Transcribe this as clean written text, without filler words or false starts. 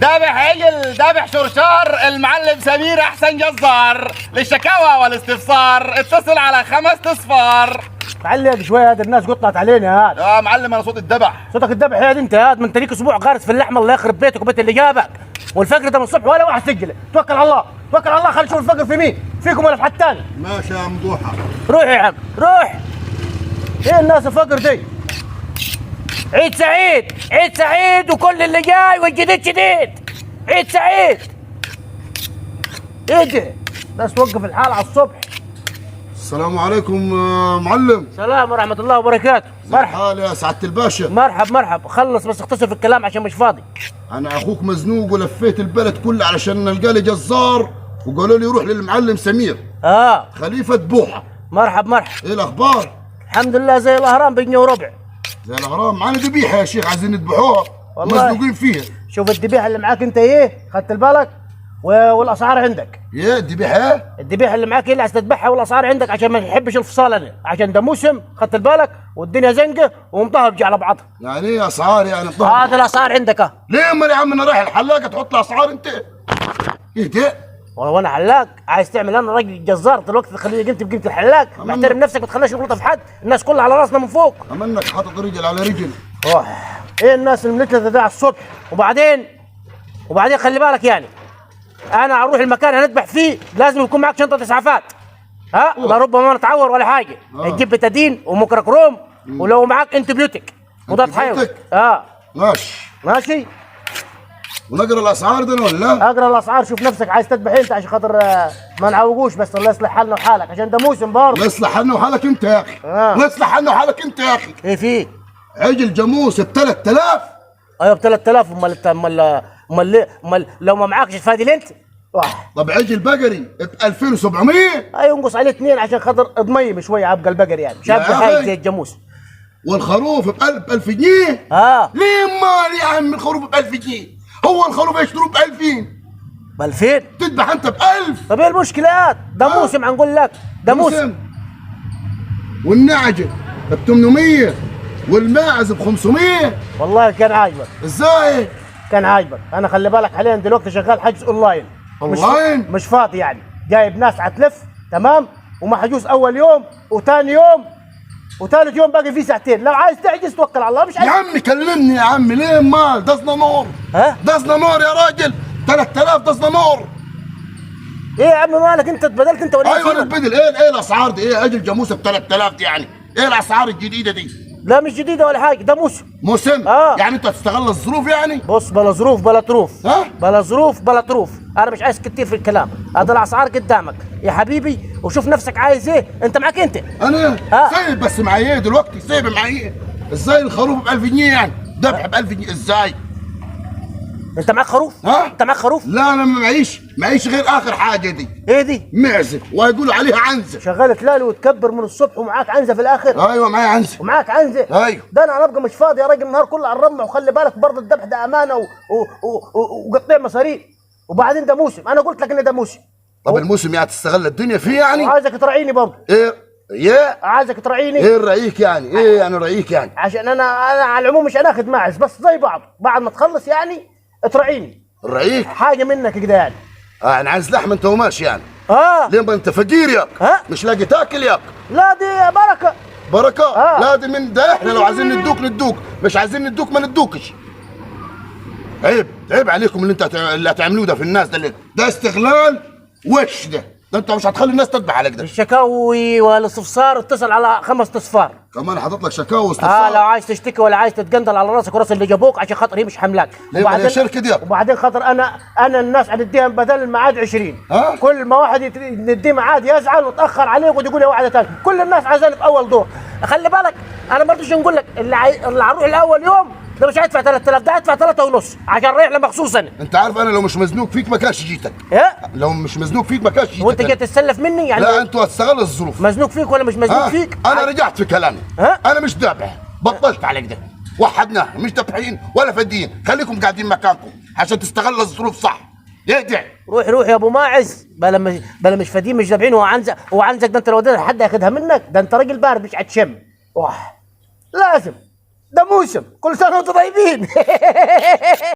ذابح عجل، ذابح شرشار، المعلم سمير احسن جزار. للشكاوى والاستفسار اتصل على 5 اصفار. علق شويه، هذا الناس قطعت علينا. هذا يا معلم انا صوت الذبح. صوتك الذبح يا انت. هذا من تريك اسبوع غارس في اللحمه، الله يخرب بيتك وبيت اللي جابك. والفقر ده من الصبح ولا واحد سجله. توكل على الله، توكل على الله. خلي نشوف الفقر في مين، فيكم ولا في حد ثاني. ماشي يا مدوحه. روح يا عم روح. ايه الناس الفقر دي؟ عيد سعيد، عيد سعيد، وكل اللي جاي والجديد جديد. عيد سعيد. ايه ده؟ ناس توقف الحال على الصبح. السلام عليكم معلم. سلام ورحمة الله وبركاته. مرحبا. حال يا سعادة الباشا. مرحب مرحب. خلص بس اختصر في الكلام عشان مش فاضي. أنا أخوك مزنوق ولفيت البلد كله علشان نلقى لي جزار، وقالوا لي روح للمعلم سمير خليفة بوحة. مرحب مرحب. إيه الأخبار؟ الحمد لله زي الأهرام بجنيه وربع. زي الأهرام. معانا ذبيحة يا شيخ عايزين نذبحوها مزنوقين فيها. شوف الذبيحة اللي معاك أنت إيه؟ خدت بالك؟ والأسعار عندك. إيه الذبيحة؟ الذبيحة اللي معاك هي اللي عايز تذبحها، والأسعار عندك عشان ما يحبش الفصال أنا، عشان ده موسم. خدت بالك؟ والدنيا زنقة ومطهبجة على بعضها. يعني إيه أسعار يعني هذا الأسعار عندك. ليه أمال يا عم أنا رايح الحلاقة تحط لي أسعار أنت؟ إيه ده؟ وانا حلاق عايز تعمل؟ انا راجل جزار دلوقتي، تخليني قيمتي بقيمه الحلاق. محترم نفسك، ما تخليناش نغلط في حد. الناس كلها على راسنا من فوق. أمنك حاطط رجل على رجل. ايه الناس المثلثه ده على الصبح؟ وبعدين خلي بالك يعني، انا اروح المكان هنذبح فيه لازم يكون معك شنطه اسعافات. لربما نتعور ولا حاجه. تجيب بتادين وميكروكروم، ولو معاك انتبيوتيك مضاد حيوي. ماشي. ونقرا الاسعار ده ولا لا؟ اقرا الاسعار. شوف نفسك عايز تذبح انت عشان خاطر ما نعوقوش. بس الله يصلح حالنا وحالك عشان ده موسم برضه. الله يصلح حالنا وحالك انت يا اخي. الله يصلح حالنا وحالك انت يا اخي. ايه فيه؟ عجل جاموس ب 3000. ايوه ب 3000. امال لو ما معكش تفادي لي انت. طب عجل بقري ب 2700. ايوه انقص عليه 2 عشان خاطر اضميم شويه. عبقى البقري يعني مش هبقى حاجه زي الجاموس. والخروف ب 1000 جنيه. ليه مال يا عم الخروف ب 1000 جنيه؟ هو الخروف يشتروه ب 2000. ب 2000 تذبح انت ب 1000. طب ايه المشكلات؟ ده موسم هنقول لك. ده موسم. والنعجه ب 800 والماعز ب 500. والله كان عاجبك. ازاي؟ كان عاجبك. انا خلي بالك حاليا دلوقتي شغال حجز اونلاين. مش فاضي يعني. جايب ناس هتلف تمام، ومحجوز اول يوم وثاني يوم وثالث يوم باقي فيه ساعتين. لو عايز تحجز توكل على الله. مش عايز يا عم كلمني يا عم. ليه مال دزنا نور. دزنا نور يا راجل. 3000 دزنا نور. ايه يا عم مالك انت؟ اتبدلت انت ولا ايوه انا اتبدل. ايه الاسعار دي؟ ايه اجل جاموسه ب 3000 دي يعني؟ ايه الاسعار الجديده دي؟ لا مش جديده ولا حاجه. ده موسم. يعني انت هتستغل الظروف يعني؟ بص بلا ظروف بلا طروف. بلا ظروف بلا طروف. انا مش عايز كتير في الكلام. هذا الاسعار قدامك يا حبيبي، وشوف نفسك عايز ايه. انت معاك انت. انا سايب بس معايا دلوقتي. سايب معايا. ازاي الخروف ب 1000 جنيه يعني؟ ذبح ب 1000 جنيه ازاي؟ انت معاك خروف؟ انت معاك خروف؟ لا انا معيش غير اخر حاجه دي. ايه دي؟ معزه، ويقولوا عليها عنزه. شغال تلالي وتكبر من الصبح ومعاك عنزه في الاخر؟ ايوه معايا عنزه. ومعاك عنزه؟ ايوه. ده انا ابقى مش فاضي يا راجل النهار كله على الرمله. وخلي بالك برضه الذبح ده امانه وقطيع مصاريف. وبعدين ده موسم. انا قلت لك ان ده موسم. طب الموسم يعني تستغل الدنيا فيه يعني؟ وعايزك تراعيني برضه. ايه عايزك تراعيني. ايه نراعيك يعني؟ ايه يعني نراعيك يعني؟ عشان انا على العموم مش هناخد ماعز، بس زي بعد ما تخلص يعني تراعيني. نراعيك حاجه منك كده يعني. انا عايز لحمه انت وماشي يعني. ليه ما انت فقير ياك؟ مش لاقي تاكل ياك؟ لا دي بركه. لا دي من ده. احنا لو عايزين ندوك، مش عايزين ندوك ما ندوكش. عيب عليكم اللي هتعملوه ده في الناس. ده استغلال. وش ده انت مش هتخلي الناس تذبح عليك. ده الشكاوي والاستفسار اتصل على 5 اصفار. كمان حاطط لك شكاوي واستفسار. لو عايز تشتكي ولا عايز تتقندل على راسك وراس اللي جابوك عشان خاطر هي مش حملاك. وبعدين الشركه دي. وبعدين خاطر انا الناس هنديها بدل الميعاد 20. كل ما واحد نديه ميعاد يزعل وتاخر عليه ويقول لي واحده ثانيه. كل الناس عايزاني في اول دور. خلي بالك انا ما رضيتش نقول لك اللي هروح الاول يوم ده مش هيدفع 3000، ده هيدفع 3.5 عشان رايح له مخصوص. انت عارف انا لو مش مزنوق فيك ما كانش جيتك. لو مش مزنوق فيك ما كانش جيتك. وانت جاي تتسلف مني يعني؟ لا انتوا هتستغلوا الظروف. مزنوق فيك ولا مش مزنوق فيك؟ انا رجعت في كلامي. انا مش ذابح. بطلت عليك ده. وحدناه. مش ذابحين ولا فديين. خليكم قاعدين مكانكم عشان تستغلوا الظروف صح. يهدع. روح يا ابو ماعز. بلا مش فديين مش ذابحين. هو عنزك ده انت لو وديتها حد هياخدها منك. ده انت راجل بارد مش هتشم. لازم. ده موسم. كل سنه وانتم طيبين.